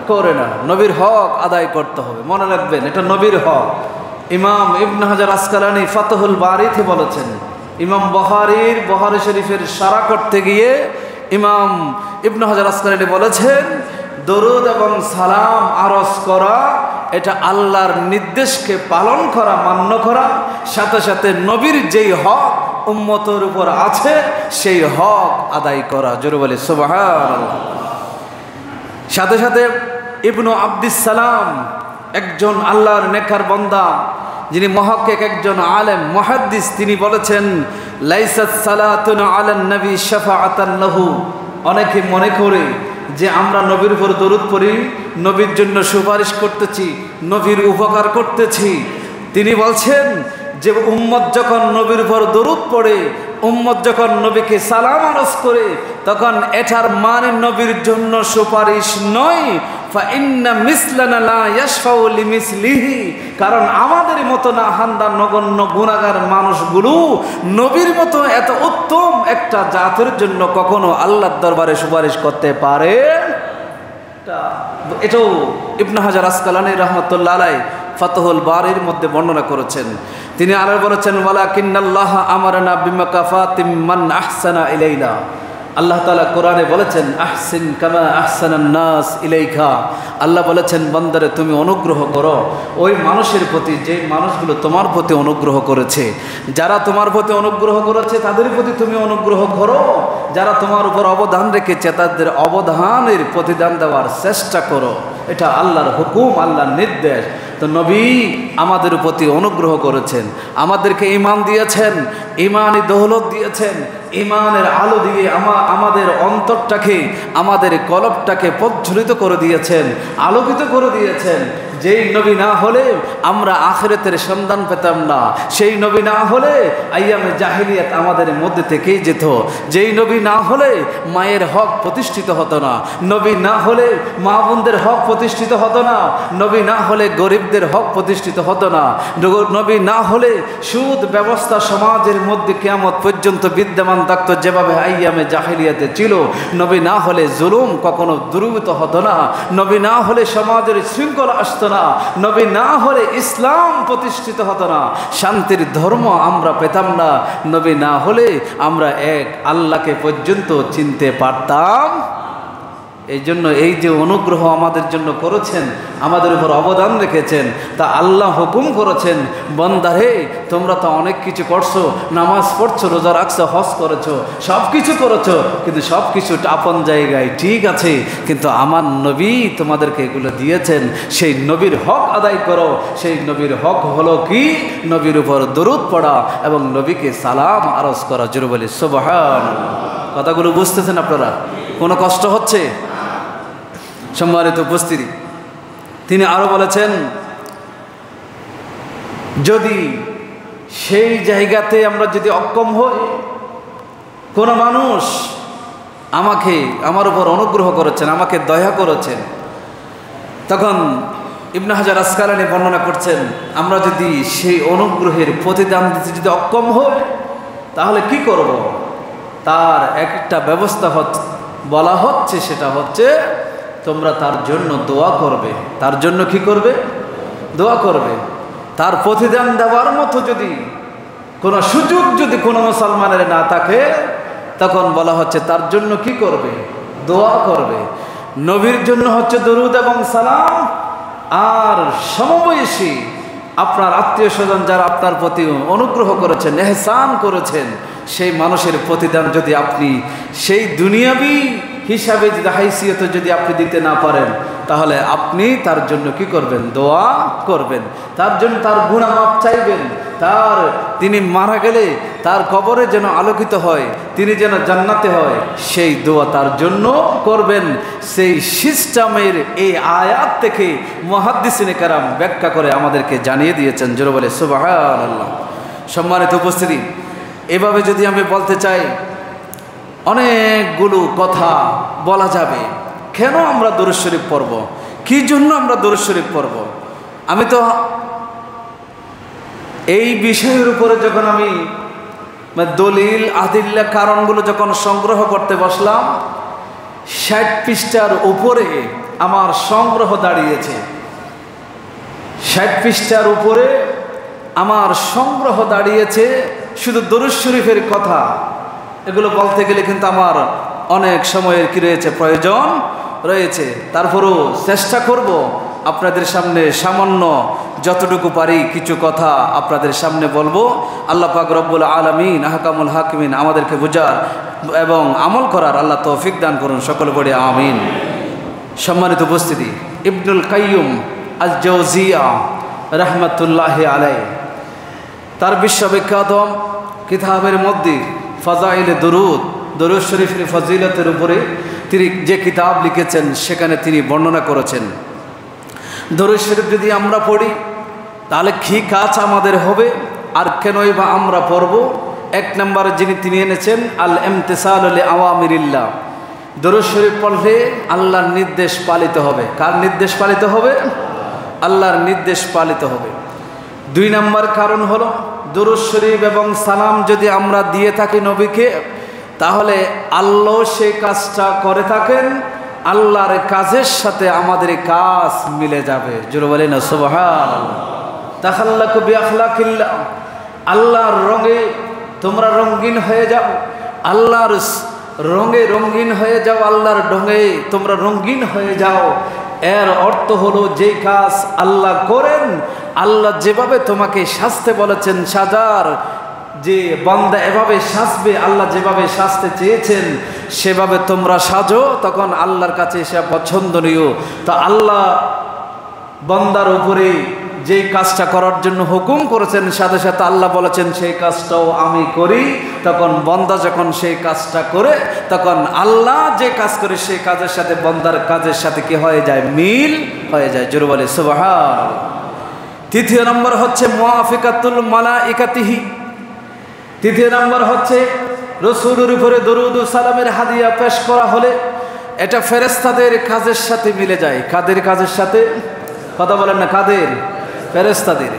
করে না। নবীর হক আদায় করতে হবে, মনে রাখবেন, এটা নবীর হক। ইমাম ইবনে হাজার আসকালানী ফাতহুল বারিতে বলেছেন, ইমাম বুখারী শরীফের সারা করতে গিয়ে ইমাম ইবনে হাজার আসকালানী বলেছেন, দরুদ এবং সালাম আরজ করা এটা আল্লাহর নির্দেশকে পালন করা, মান্য করা, সাথে সাথে নবীর যেই হক উম্মতের উপর আছে সেই হক আদায় করা। জোরে বলে সুবহানাল্লাহ। সাথে সাথে ইবনু আব্দিস সালাম একজন আল্লাহর নেককার বান্দা, যিনি মুহাক্কিক, একজন আলেম মুহাদ্দিস, তিনি বলেছেন, লাইসাত সালাতুন আলান নবী শাফাআতান লাহু। অনেকে মনে করে যে আমরা নবীর উপর দরুদ পড়ি, নবীর জন্য সুপারিশ করতেছি, নবীর উপকার করতেছি। তিনি বলছেন যে উম্মত যখন নবীর উপর দরুদ পড়ে, উম্মত যখন নবীকে সালাম আরজ করে, তখন এটার মানে নবীর জন্য সুপারিশ নয়, ফাইন্না মিসলানা লা ইয়াশফাউ লিমিসলিহি, কারণ আমাদের মতো না হান্দা নগণ্য গুনাহগার মানুষগুলো নবীর মতো এত উত্তম একটা জাতের জন্য কখনো আল্লাহর দরবারে সুপারিশ করতে পারে। এটাও ইবনে হাজার আসকালানী রাহমাতুল্লাহ আলাইহি ফাতহুল বারির মধ্যে বর্ণনা করেছেন। তিনি আরো বলেছেন, ওয়ালাকিন্নাল্লাহ আমারানা বিমাকাফাতিম মান আহসানা ইলাইনা। আল্লাহ তাআলা কোরআনে বলেছেন, আহসিন কামা আহসানান নাস ইলাইকা। আল্লাহ বলেছেন, বান্দারে তুমি অনুগ্রহ করো ওই মানুষের প্রতি যে মানুষগুলো তোমার প্রতি অনুগ্রহ করেছে। যারা তোমার প্রতি অনুগ্রহ করেছে তাদের প্রতি তুমি অনুগ্রহ করো, যারা তোমার উপর অবদান রেখেছে তাদের অবদানের প্রতিদান দেওয়ার চেষ্টা করো। এটা আল্লাহর হুকুম, আল্লাহর নির্দেশ। তো নবী আমাদের প্রতি অনুগ্রহ করেছেন, আমাদেরকে ঈমান দিয়েছেন, ঈমানি দৌলত দিয়েছেন, ঈমানের আলো দিয়ে আমাদের অন্তরটাকে, আমাদের কলবটাকে প্রজ্বলিত করে দিয়েছেন, আলোকিত করে দিয়েছেন। যেই নবী না হলে আমরা আখিরাতের সন্ধান পেতাম না, সেই নবী না হলে আইয়ামে জাহিলিয়াত আমাদের মধ্যে থেকেই যেত। যেই নবী না হলে মায়ের হক প্রতিষ্ঠিত হতো না, নবী না হলে মা বোনদের হক প্রতিষ্ঠিত হতো না, নবী না হলে গরিবদের হক প্রতিষ্ঠিত হতো না, নবী না হলে সুদ ব্যবস্থা সমাজের মধ্যে কিয়ামত পর্যন্ত বিদ্যমান থাকতো যেভাবে আইয়ামে জাহিলিয়াতে ছিল। নবী না হলে জুলুম কখনো দূরীভূত হতো না, নবী না হলে সমাজের শৃঙ্খলা আসতো না, নবী না হলে ইসলাম প্রতিষ্ঠিত হতো না, শান্তির ধর্ম আমরা পেতাম না। নবী না হলে আমরা এক আল্লাহকে পর্যন্ত চিনতে পারতাম। এই জন্য এই যে অনুগ্রহ আমাদের জন্য করেছেন, আমাদের উপর অবদান রেখেছেন, তা আল্লাহ হুকুম করেছেন, বান্দারে তোমরা তো অনেক কিছু করছো, নামাজ পড়ছো, রোজা রাখছো, হজ করেছো, সব কিছু করেছো, কিন্তু সব কিছু আপন জায়গায় ঠিক আছে, কিন্তু আমার নবী তোমাদেরকে এগুলো দিয়েছেন, সেই নবীর হক আদায় করো। সেই নবীর হক হলো কি? নবীর উপর দরুদ পড়া এবং নবীকে সালাম আরজ করা। জোরে বলি সুবহানাল্লাহ। কথাগুলো বুঝতেছেন আপনারা? কোনো কষ্ট হচ্ছে? সম্মানিত উপস্থিতি, তিনি আরো বলেছেন, যদি সেই জায়গাতে আমরা যদি অক্ষম হই, কোনো মানুষ আমার উপর অনুগ্রহ করেছেন, আমাকে দয়া করেছেন, তখন ইবনে হাজার আসকালানী বর্ণনা করছেন, আমরা যদি সেই অনুগ্রহের প্রতিদান দিতে যদি অক্ষম হই তাহলে কি করব? তার একটা ব্যবস্থা বলা হচ্ছে, সেটা হচ্ছে তোমরা তার জন্য দোয়া করবে। তার জন্য কি করবে? দোয়া করবে। তার প্রতিদান দেওয়ার মতো যদি কোনো সুযোগ যদি কোনো মুসলমানের না থাকে, তখন বলা হচ্ছে তার জন্য কি করবে? দোয়া করবে। নবীর জন্য হচ্ছে দরুদ এবং সালাম। আর সমবয়সী আপনার আত্মীয় স্বজন যারা আপনার প্রতি অনুগ্রহ করেছেন, এহসান করেছেন, সেই মানুষের প্রতিদান যদি আপনি সেই দুনিয়াবি হিসাবে যদি হাইসিয়ত যদি আপনি দিতে না পারেন, তাহলে আপনি তার জন্য কি করবেন? দোয়া করবেন। তার জন্য তার গুনাহ মাফ চাইবেন। তিনি মারা গেলে তার কবরে যেন আলোকিত হয়, তিনি যেন জান্নাতে হয়, সেই দোয়া তার জন্য করবেন। সেই সিস্টেমের এই আয়াত থেকে মুহাদ্দিসিনে কেরাম ব্যাখ্যা করে আমাদেরকে জানিয়ে দিয়েছেন। জোরে বলে সুবহানাল্লাহ। সম্মানিত উপস্থিতি, এভাবে যদি আমি বলতে চাই অনেকগুলো কথা বলা যাবে। কেন আমরা দরুদ শরীফ পড়ব? কি জন্য আমরা দরুদ শরীফ পড়ব? আমি তো এই বিষয়ের উপরে যখন আমি দলিল আদিল্লা কারণগুলো যখন সংগ্রহ করতে বসলাম, 60 পৃষ্ঠার উপরে আমার সংগ্রহ দাঁড়িয়েছে। 60 পৃষ্ঠার উপরে আমার সংগ্রহ দাঁড়িয়েছে শুধু দরুদ শরীফের কথা। এগুলো বলতে গেলে কিন্তু আমার অনেক সময়ের কি রয়েছে? প্রয়োজন রয়েছে। তারপরেও চেষ্টা করব আপনাদের সামনে সামান্য যতটুকু পারি কিছু কথা আপনাদের সামনে বলবো। আল্লাহ পাক রব্বুল আলামিন আহকামুল হাকিমিন আমাদেরকে বুঝার এবং আমল করার আল্লাহ তৌফিক দান করুন। সকলে পড়ে আমিন। সম্মানিত উপস্থিতি, ইবনুল কাইয়ুম আল জাওজিয়া রাহমাতুল্লাহি আলাইহি তার বিশ্ববিখ্যাত কিতাবের মধ্যে ফাজাইলে দরুদ শরীফের ফজিলতের উপরে তিনি যে কিতাব লিখেছেন সেখানে তিনি বর্ণনা করেছেন। দরুদ শরীফ যদি আমরা পড়ি তাহলে কি কাজ আমাদের হবে আর কেনই বা আমরা পড়ব? এক নম্বরে যিনি তিনি এনেছেন আল ইমতিসালু লি আওয়ামিরিল্লাহ। দরুদ শরীফ পড়লে আল্লাহর নির্দেশ পালিত হবে। কার নির্দেশ পালিত হবে? আল্লাহর নির্দেশ পালিত হবে। দুই নম্বর কারণ হলো দরুদ শরীফ এবং সালাম যদি আমরা দিয়ে থাকি নবীকে, তাহলে আল্লাহ সেই কাজটা করে থাকেন, আল্লাহর কাজের সাথে আমাদের কাজ মিলে যাবে। জোরে বলেন না সুবহানাল্লাহ। তাখাল্লাকু বিআখলাকিল্লাহ, আল্লাহর রঙে তোমরা রঙিন হয়ে যাও, আল্লাহর রঙে রঙিন হয়ে যাও, আল্লাহর ঢঙে তোমরা রঙিন হয়ে যাও। এর অর্থ হলো যে কাজ আল্লাহ করেন, আল্লাহ যেভাবে তোমাকে সাজতে বলেছেন সাজার, যে বান্দা এভাবে সাজবে, আল্লাহ যেভাবে সাজতে চেয়েছেন সেভাবে তোমরা সাজো, তখন আল্লাহর কাছে সে পছন্দনীয়। তো আল্লাহ বান্দার উপরে যেই কাজটা করার জন্য হুকুম করেছেন, সাথে সাথে আল্লাহ বলেছেন সেই কাজটাও আমি করি। তখন বান্দা যখন সেই কাজটা করে, তখন আল্লাহ যে কাজ করে সেই কাজের সাথে বান্দার কাজের সাথে কি হয়ে যায়? মিল হয়ে যায়। জোরে বলে সুবহানাল্লাহ। তৃতীয় নম্বর হচ্ছে মুআফিকাতুল মালাইকাতিহি। তৃতীয় নম্বর হচ্ছে রাসূলের উপরে দরুদ ও সালামের হাদিয়া পেশ করা হলে এটা ফেরেশতাদের কাজের সাথে মিলে যায়। কাদের কাজের সাথে? কথা বলেন না, কাদের? ফেরেশতাদের।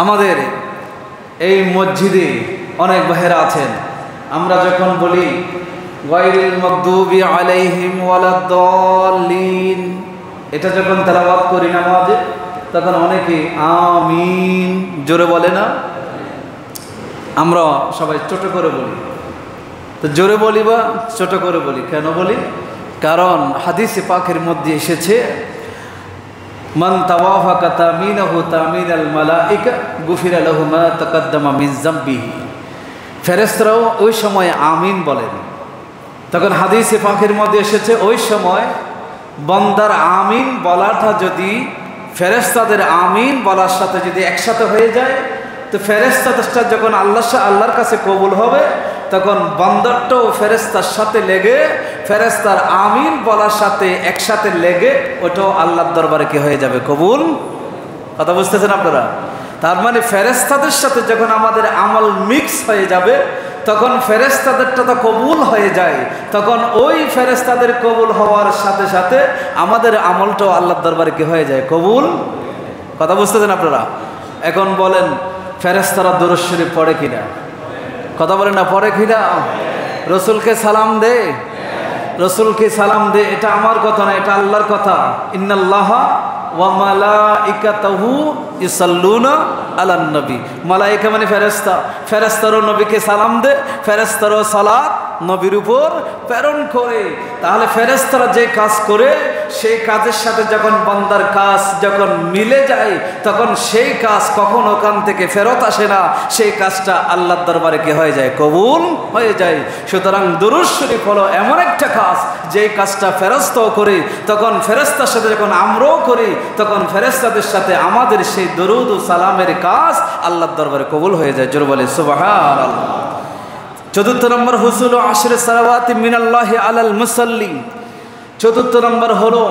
আমাদের এই মসজিদে অনেক ভাইয়েরা আছেন, আমরা যখন বলি গায়রিল মাগদুবি আলাইহিম ওয়ালাদ-দাল্লিন, এটা যখন তেলাওয়াত করি নামাজে, তখন অনেকে আমিন জোরে বলে না? আমরা সবাই ছোট করে বলি। তো জোরে বলি বা ছোট করে বলি কেন বলি? কারণ হাদিসে পাকের মধ্যে এসেছে মান তাওয়াফাকা তামিনাহু তামিনাল মালাইকা গুফিরা লাহু মা তাকাদ্দামা মিন যামবিহি। ফেরেশতারাও ওই সময় আমিন বলেন। তখন হাদিসে পাকের মধ্যে এসেছে ওই সময় বান্দার আমিন বলাটা যদি ফেরেশতাদের আমিন বলার সাথে যদি একসাথে হয়ে যায়, তো ফেরেশতাটা যখন আল্লাহর কাছে কবুল হবে, তখন বান্দারটাও ফেরেশতার সাথে লেগে, ফেরেশতার আমিন বলার সাথে একসাথে লেগে ওটাও আল্লাহর দরবারে কি হয়ে যাবে? কবুল। কথা বুঝতেছেন আপনারা? তার মানে ফেরেশতাদের সাথে যখন আমাদের আমল মিক্স হয়ে যাবে, তখন ফেরেশতাদেরটা তো কবুল হয়ে যায়, তখন ওই ফেরেশতাদের কবুল হওয়ার সাথে সাথে আমাদের আমলটাও আল্লাহর দরবারে কি হয়ে যায়? কবুল। কথা বুঝতেছেন আপনারা? এখন বলেন ফেরেশতারা দরুদ শরীফ পড়ে কিনা? কথা বলেন না, পড়ে কিনা? রসুলকে সালাম দে, রসুলকে সালাম দে। এটা আমার কথা না, এটা আল্লাহর কথা। ইন্নাল্লাহা ওয়া মালাইকাতাহু ইউসাল্লুনা আলান নবী। মালাইকা মানে ফেরেশতা, ফেরেশতারও নবীকে সালাম দে, ফেরেশতারও সালাত নবীর উপর প্রেরণ করে। তাহলে ফেরেশতারা যে কাজ করে সেই কাজের সাথে যখন বান্দার কাজ যখন মিলে যায়, তখন সেই কাজ কখনো ওখান থেকে ফেরত আসে না, সেই কাজটা আল্লাহর দরবারে কি হয়ে যায়? কবুল হয়ে যায়। সুতরাং দরুদ শরীফ হলো এমন একটা কাজ, যেই কাজটা ফেরেশতাও করে, তখন ফেরেশতার সাথে যখন আমরাও করি, তখন ফেরেশতাদের সাথে আমাদের সেই দরুদ ও সালামের কাজ আল্লাহর দরবারে কবুল হয়ে যায়। জোরে বলে সুবহানাল্লাহ। চতুর্থ নম্বর হুসুল আশরে সালাওয়াতি মিনাল্লাহি আলাল মুসাল্লি। চতুর্থ নম্বর হলো,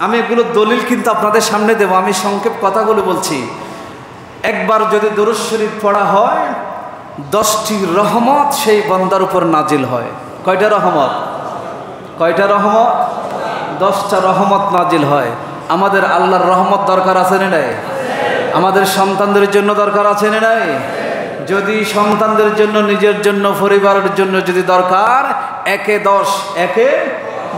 আমি এগুলো দলিল কিন্তু আপনাদের সামনে দেব, আমি সংক্ষেপ কথাগুলো বলছি। একবার যদি দরুদ শরীফ পড়া হয়, 10টি রহমত সেই বান্দার উপর নাজিল হয়। কয়টা রহমত? কয়টা রহমত? 10টা রহমত নাজিল হয়। আমাদের আল্লাহর রহমত দরকার আছে না নাই? আমাদের সন্তানদের জন্য দরকার আছে না নাই? যদি সন্তানদের জন্য, নিজের জন্য, পরিবারের জন্য যদি দরকার, 1-এ 10, 1-এ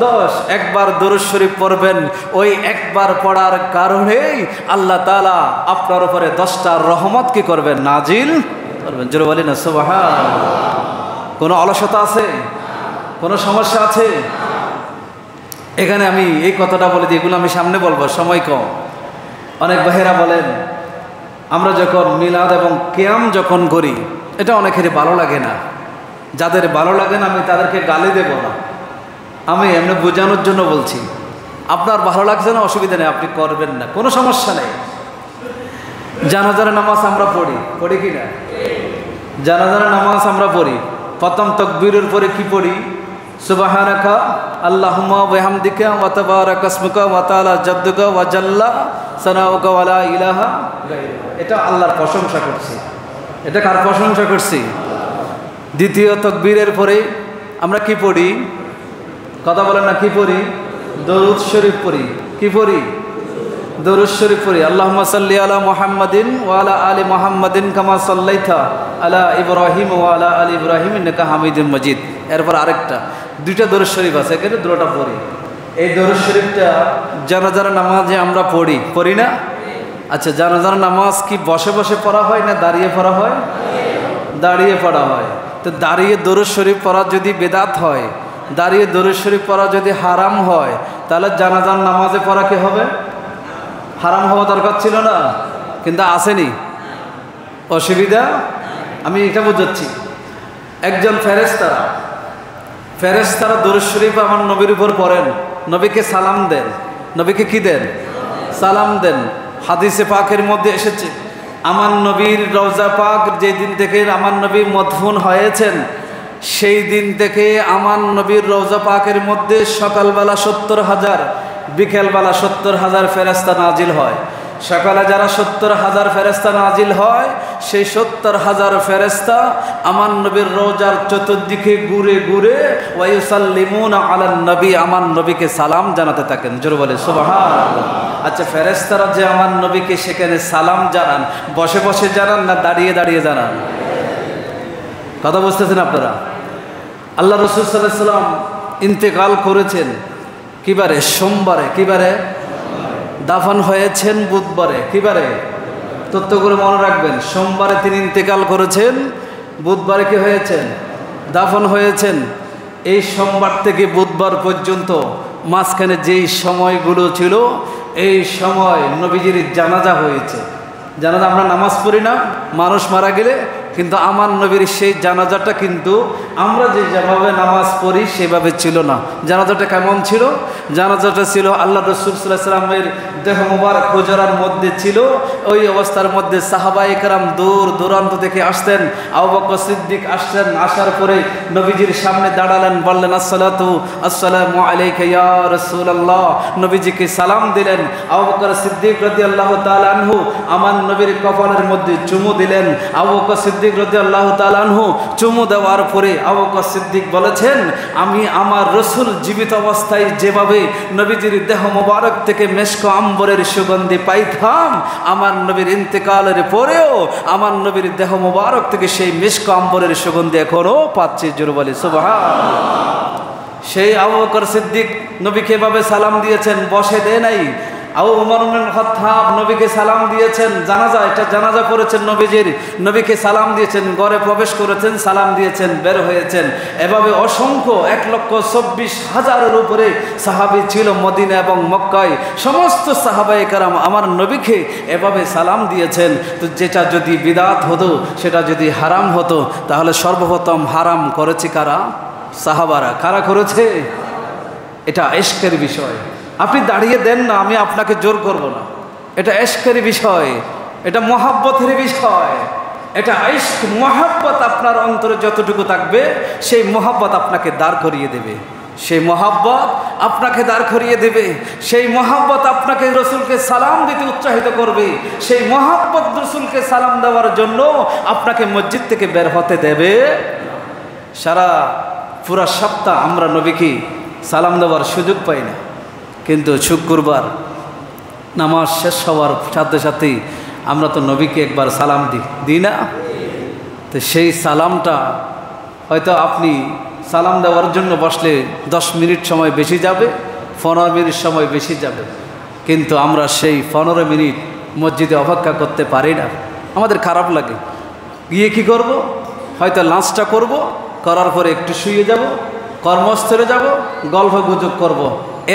10 একবার দরুদ শরীফ পড়বেন। ওই একবার পড়ার কারণেই আল্লাহ তাআলা আপনার উপরে 10টা রহমত কি করবেন? নাজিল করবেন। জোরে বলি না সুবহানাল্লাহ। কোনো অলসতা আছে? কোনো সমস্যা আছে? এখানে আমি এই কথাটা বলে দিই, এগুলো আমি সামনে বলবো, সময় কম। অনেক ভাইয়েরা বলেন আমরা যখন মিলাদ এবং কিয়াম যখন করি, এটা অনেকেরই ভালো লাগে না। যাদের ভালো লাগে না আমি তাদেরকে গালি দেব না, আমি এমনি বোঝানোর জন্য বলছি। আপনার ভালো লাগছে না, অসুবিধা নেই, আপনি করবেন না, কোনো সমস্যা নেই। জানাজার নামাজ আমরা পড়ি কি না? জানাজার নামাজ আমরা পড়ি। প্রথম তাকবীরের পরে কি পড়ি? সুবহানাকা আল্লাহুম্মা বিহামদিকা ওয়া তাবারাকা ইসমুকা ওয়া তাআলা জাদ্দুকা ওয়া জাল্লা সানাউকা ওয়া লা ইলাহা গায়রুকা। এটা আল্লাহর প্রশংসা করছি। এটা কার প্রশংসা করছি? দ্বিতীয় তাকবীরের পরে আমরা কি পড়ি? কথা বলেন না, কি পড়ি? দরুদ শরীফ পড়ি। কি পড়ি? দরুদ শরীফ পড়ি। আল্লাহুম্মা সাল্লি আলা মুহাম্মাদিন ওয়া আলা আলি মুহাম্মাদিন কামা সাল্লাইতা আলা ইব্রাহিম ওয়া আলা আলি ইব্রাহিম ইন্নাকা হামিদুম মাজিদ। এরপর আরেকটা, দুইটা দরুদ শরীফ আছে, এখানে দুটোটা পড়ি। এই দরুদ শরীফটা জানাজার নামাজে আমরা পড়ি না? আচ্ছা, জানাজার নামাজ কি বসে বসে পড়া হয় না দাঁড়িয়ে পড়া হয়? দাঁড়িয়ে পড়া হয়। তো দাঁড়িয়ে দরুদ শরীফ পড়া যদি বেদাত হয়, দাঁড়িয়ে দরুদ শরীফ পড়া যদি হারাম হয়, তাহলে জানাজার নামাজে পড়া কি হবে? হারাম হওয়া দরকার ছিল না, কিন্তু আসেনি। অসুবিধা আমি এটা বুঝাচ্ছি। একজন ফেরেশতারা দরুদ শরীফ আমার নবীর উপর পড়েন, নবীকে সালাম দেন। নবীকে কি দেন? সালাম দেন। হাদিসে পাকের মধ্যে এসেছে, আমার নবীর রওজা পাক যেদিন থেকে আমার নবী মদফুন হয়েছেন, সেই দিন থেকে আমার নবীর রওজা পাকের মধ্যে সকালবেলা 70,000, বিকেলবেলা 70,000 ফেরেশতা নাজিল হয়। সকালে যারা 70,000 ফেরেশতা নাজিল হয়, সেই 70,000 ফেরেশতা আমার নবীর রওজার চতুর্দিকে ঘুরে ঘুরে ওয়ায়ুসাল্লিমুনা আলান নবী, আমার নবীকে সালাম জানাতে থাকেন। জোরে বলে সুবহানাল্লাহ। আচ্ছা, ফেরেশতারা যে আমার নবীকে সেখানে সালাম জানান, বসে বসে জানান না দাঁড়িয়ে দাঁড়িয়ে জানান? কথা বুঝতেছেন আপনারা? আল্লাহ রাসূল সাল্লাল্লাহু আলাইহি ওয়াসাল্লাম ইন্তেকাল করেছেন কিবারে? সোমবারে। কিবারে? দাফন হয়েছেন বুধবারে। কিবারে? তথ্যগুলো মনে রাখবেন। সোমবারে তিনি ইন্তেকাল করেছেন, বুধবারে কি হয়েছেন? দাফন হয়েছেন। এই সোমবার থেকে বুধবার পর্যন্ত মাঝখানে যেই সময়গুলো ছিল, এই সময় নবীজির জানাজা হয়েছে। জানাজা আমরা নামাজ পড়ি না মানুষ মারা গেলে, কিন্তু আমার নবীর সেই জানাজাটা কিন্তু আমরা যেভাবে নামাজ পড়ি সেভাবে ছিল না। জানাজাটা কেমন ছিল? জানাজাটা ছিল আল্লাহ রাসূল সাল্লাল্লাহু আলাইহি ওয়াসাল্লামের দেহ মুবারক হুজরার মধ্যে ছিল। ওই অবস্থার মধ্যে সাহাবায়ে কেরাম দূর দূরান্ত থেকে আসতেন। আবু বকর সিদ্দিক আসতেন, আসার পরে নবীজির সামনে দাঁড়ালেন, বললেন আসসালামু আলাইকা ইয়া রাসূলুল্লাহ। নবীজিকে সালাম দিলেন। আবু বকর সিদ্দিক রাদিয়াল্লাহু তাআলা আনহু আমার নবীর কপালের মধ্যে চুমু দিলেন। আবু বকর সিদ্দিক রাদিয়াল্লাহু তাআলা আনহু চুমু দেওয়ার পরে আবু বকর সিদ্দিক বলেছেন, আমি আমার রাসূল জীবিত অবস্থায় যেভাবে নবীজির দেহ মোবারক থেকে মেশক আম্বরের সুগন্ধি পাইতাম, আমার নবীর ইন্তেকালের পরেও আমার নবীর দেহ মোবারক থেকে সেই মেশক আম্বরের সুগন্ধি এখনো পাচ্ছি। জোরে বলি সুবহানাল্লাহ। সেই আবু বকর সিদ্দিক নবীকে এভাবে সালাম দিয়েছেন, বসে দেয় নাই। আবু উমর ইবনে খাত্তাব নবীকে সালাম দিয়েছেন, জানাজা, এটা জানাজা করেছেন নবীজির, নবীকে সালাম দিয়েছেন, ঘরে প্রবেশ করেছেন, সালাম দিয়েছেন, বের হয়েছেন। এভাবে অসংখ্য 1,24,000-এর উপরে সাহাবী ছিল মদিনা এবং মক্কায়। সমস্ত সাহাবায়ে কেরাম আমার নবীকে এভাবে সালাম দিয়েছেন। তো যেটা যদি বিদআত হতো, সেটা যদি হারাম হতো, তাহলে সর্বপ্রথম হারাম করেছে কারা? সাহাবারা। কারা করেছে? এটা ইশকের বিষয়। আপনি দাঁড়িয়ে দেন না, আমি আপনাকে জোর করব না। এটা ইশকের বিষয়, এটা মহাব্বতের বিষয়। এটা ইশক, মহাব্বত আপনার অন্তরে যতটুকু থাকবে, সেই মহাব্বত আপনাকে দাঁড় করিয়ে দেবে। সেই মহাব্বত আপনাকে দাঁড় করিয়ে দেবে। সেই মহাব্বত আপনাকে রসুলকে সালাম দিতে উৎসাহিত করবে। সেই মহাব্বত রসুলকে সালাম দেওয়ার জন্য আপনাকে মসজিদ থেকে বের হতে দেবে। সারা পুরা সপ্তাহ আমরা নবীকে সালাম দেওয়ার সুযোগ পাই না, কিন্তু শুক্রবার নামাজ শেষ হওয়ার সাথে সাথেই আমরা তো নবীকে একবার সালাম দিই না? তো সেই সালামটা হয়তো আপনি সালাম দেওয়ার জন্য বসলে 10 মিনিট সময় বেশি যাবে, 15 মিনিট সময় বেশি যাবে, কিন্তু আমরা সেই 15 মিনিট মসজিদে অপেক্ষা করতে পারি না। আমাদের খারাপ লাগে। গিয়ে কি করব? হয়তো লাঞ্চটা করব, করার পরে একটু শুয়ে যাব, কর্মস্থলে যাব, গল্প গুজব করব।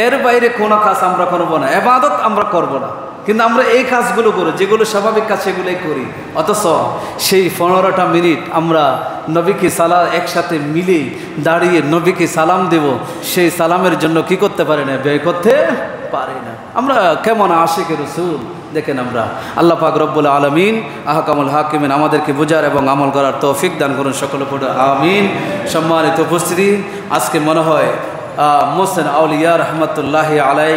এর বাইরে কোনো কাজ আমরা করব না, ইবাদত আমরা করব না। কিন্তু আমরা এই কাজগুলো করি, যেগুলো স্বাভাবিক কাজ সেগুলোই করি। অথচ সেই 15টা মিনিট আমরা নবীকে একসাথে মিলে দাঁড়িয়ে নবীকে সালাম দেব, সেই সালামের জন্য কি করতে পারি না? ব্যয় করতে পারি না। আমরা কেমন আশিকে রাসূল দেখেন। আমরা আল্লাহ পাক রব্বুল আলামিন আহকামুল হাকিমিন আমাদেরকে বোঝার এবং আমল করার তৌফিক দান করুন। সকলে পড়ে আমিন। সম্মানিত উপস্থিতি, আজকে মনে হয় মোহসেন আউলিয়া রহমতুল্লাহ আলাই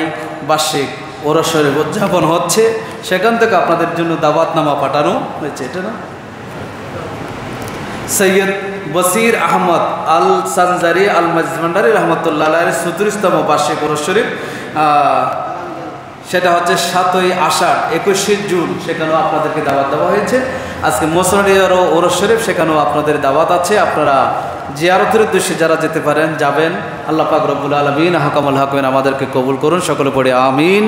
বার্ষিক ওরস শরীফ উদযাপন হচ্ছে, সেখান থেকে আপনাদের জন্য দাওয়াতনামা পাঠানো হয়েছে। এটা না সৈয়দ বসির আহমদ আল সানজারি আল মাজমান্ডারি রহমতুল্লাহ আলাইয়ের 34তম বার্ষিক ওরস শরীফ, সেটা হচ্ছে 7ই আষাঢ় 21শে জুন, সেখানেও আপনাদেরকে দাওয়াত দেওয়া হয়েছে। আজকে মোসনারিয়ার ওরস শরীফ, সেখানেও আপনাদের দাওয়াত আছে। আপনারা জিয়ারতের উদ্দেশ্যে যারা যেতে পারেন যাবেন। আল্লাহ পাক রব্বুল আলামিন হাকামুল হাকিম আমাদেরকে কবুল করুন, সকলে পড়ে আমিন।